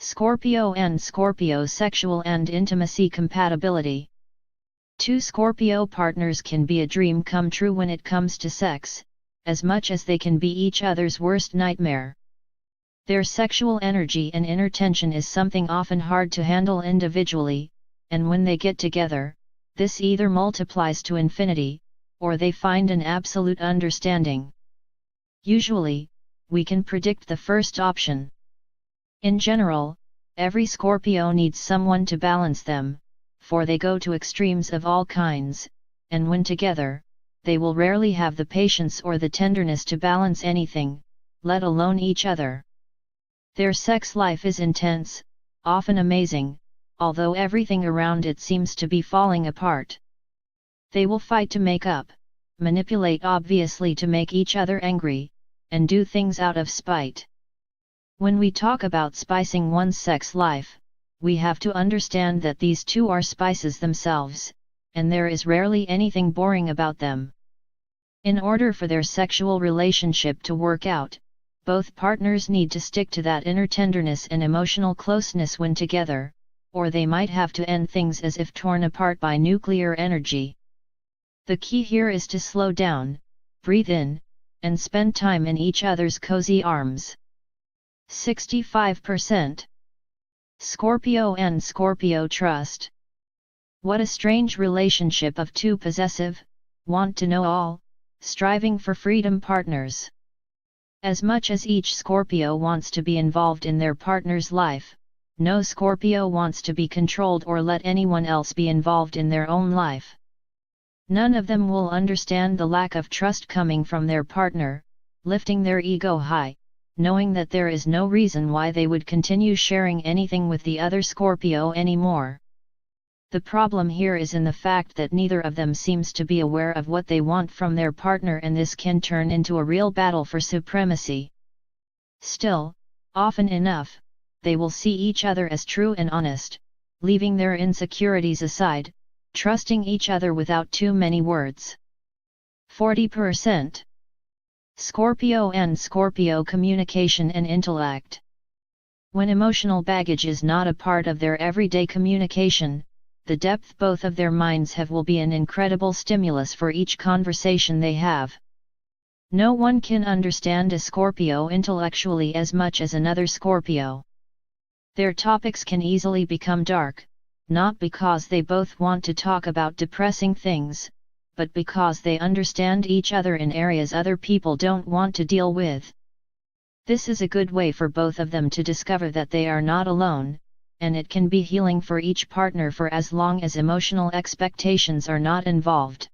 Scorpio and Scorpio sexual and intimacy compatibility. Two Scorpio partners can be a dream come true when it comes to sex, as much as they can be each other's worst nightmare. Their sexual energy and inner tension is something often hard to handle individually, and when they get together, this either multiplies to infinity, or they find an absolute understanding. Usually, we can predict the first option. In general, every Scorpio needs someone to balance them, for they go to extremes of all kinds, and when together, they will rarely have the patience or the tenderness to balance anything, let alone each other. Their sex life is intense, often amazing, although everything around it seems to be falling apart. They will fight to make up, manipulate obviously to make each other angry, and do things out of spite. When we talk about spicing one's sex life, we have to understand that these two are spices themselves, and there is rarely anything boring about them. In order for their sexual relationship to work out, both partners need to stick to that inner tenderness and emotional closeness when together, or they might have to end things as if torn apart by nuclear energy. The key here is to slow down, breathe in, and spend time in each other's cozy arms. 65%. Scorpio and Scorpio trust. What a strange relationship of two possessive, want-to-know-all, striving for freedom partners. As much as each Scorpio wants to be involved in their partner's life, no Scorpio wants to be controlled or let anyone else be involved in their own life. None of them will understand the lack of trust coming from their partner, lifting their ego high, knowing that there is no reason why they would continue sharing anything with the other Scorpio anymore. The problem here is in the fact that neither of them seems to be aware of what they want from their partner, and this can turn into a real battle for supremacy. Still, often enough, they will see each other as true and honest, leaving their insecurities aside, trusting each other without too many words. 40%. Scorpio and Scorpio communication and intellect. When emotional baggage is not a part of their everyday communication, the depth both of their minds have will be an incredible stimulus for each conversation they have. No one can understand a Scorpio intellectually as much as another Scorpio. Their topics can easily become dark, not because they both want to talk about depressing things, but because they understand each other in areas other people don't want to deal with. This is a good way for both of them to discover that they are not alone, and it can be healing for each partner for as long as emotional expectations are not involved.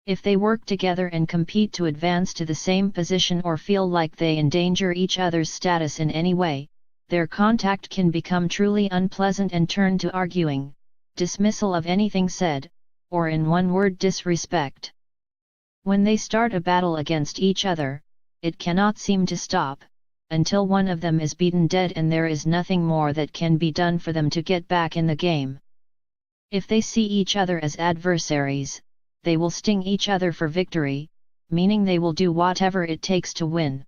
If they work together and compete to advance to the same position or feel like they endanger each other's status in any way, their contact can become truly unpleasant and turn to arguing, dismissal of anything said, or in one word disrespect. When they start a battle against each other, it cannot seem to stop, until one of them is beaten dead and there is nothing more that can be done for them to get back in the game. If they see each other as adversaries, they will sting each other for victory, meaning they will do whatever it takes to win.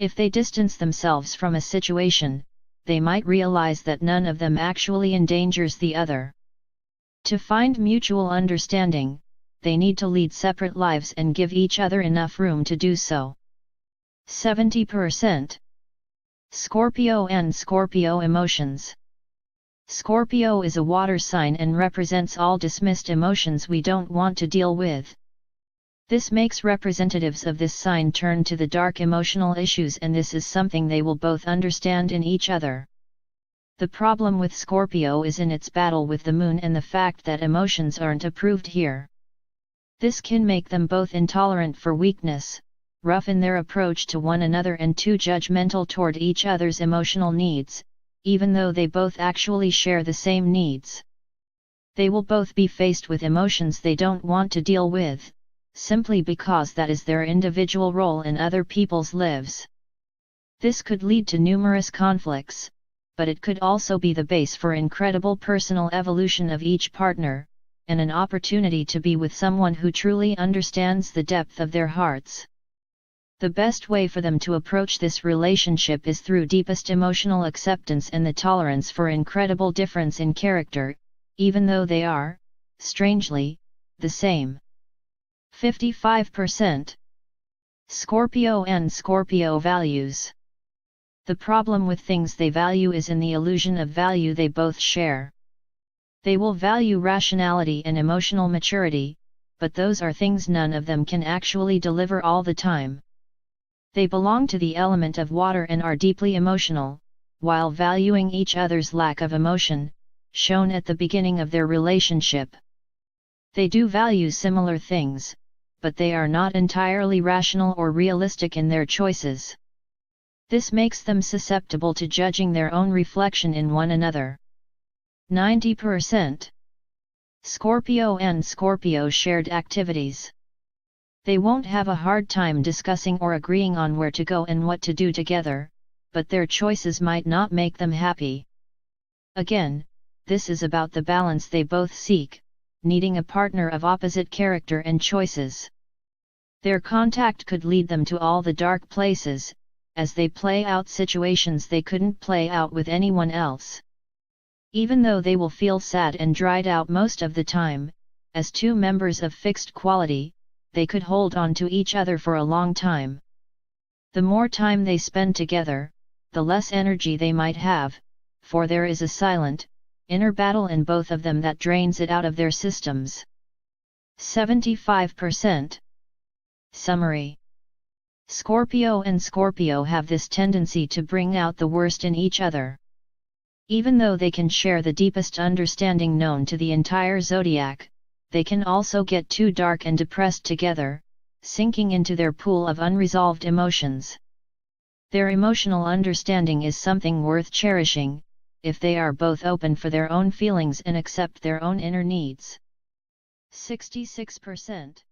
If they distance themselves from a situation, they might realize that none of them actually endangers the other. To find mutual understanding, they need to lead separate lives and give each other enough room to do so. 70%. Scorpio and Scorpio emotions. Scorpio is a water sign and represents all dismissed emotions we don't want to deal with. This makes representatives of this sign turn to the dark emotional issues, and this is something they will both understand in each other. The problem with Scorpio is in its battle with the moon and the fact that emotions aren't approved here. This can make them both intolerant for weakness, rough in their approach to one another, and too judgmental toward each other's emotional needs, even though they both actually share the same needs. They will both be faced with emotions they don't want to deal with, simply because that is their individual role in other people's lives. This could lead to numerous conflicts, but it could also be the base for incredible personal evolution of each partner, and an opportunity to be with someone who truly understands the depth of their hearts. The best way for them to approach this relationship is through deepest emotional acceptance and the tolerance for incredible difference in character, even though they are, strangely, the same. 55%. Scorpio and Scorpio values. The problem with things they value is in the illusion of value they both share. They will value rationality and emotional maturity, but those are things none of them can actually deliver all the time. They belong to the element of water and are deeply emotional, while valuing each other's lack of emotion, shown at the beginning of their relationship. They do value similar things, but they are not entirely rational or realistic in their choices. This makes them susceptible to judging their own reflection in one another. 90%. Scorpio and Scorpio shared activities. They won't have a hard time discussing or agreeing on where to go and what to do together, but their choices might not make them happy. Again, this is about the balance they both seek, needing a partner of opposite character and choices. Their contact could lead them to all the dark places, as they play out situations they couldn't play out with anyone else. Even though they will feel sad and dried out most of the time, as two members of fixed quality, they could hold on to each other for a long time. The more time they spend together, the less energy they might have, for there is a silent, inner battle in both of them that drains it out of their systems. 75%. Summary. Scorpio and Scorpio have this tendency to bring out the worst in each other. Even though they can share the deepest understanding known to the entire zodiac, they can also get too dark and depressed together, sinking into their pool of unresolved emotions. Their emotional understanding is something worth cherishing, if they are both open for their own feelings and accept their own inner needs. 66%.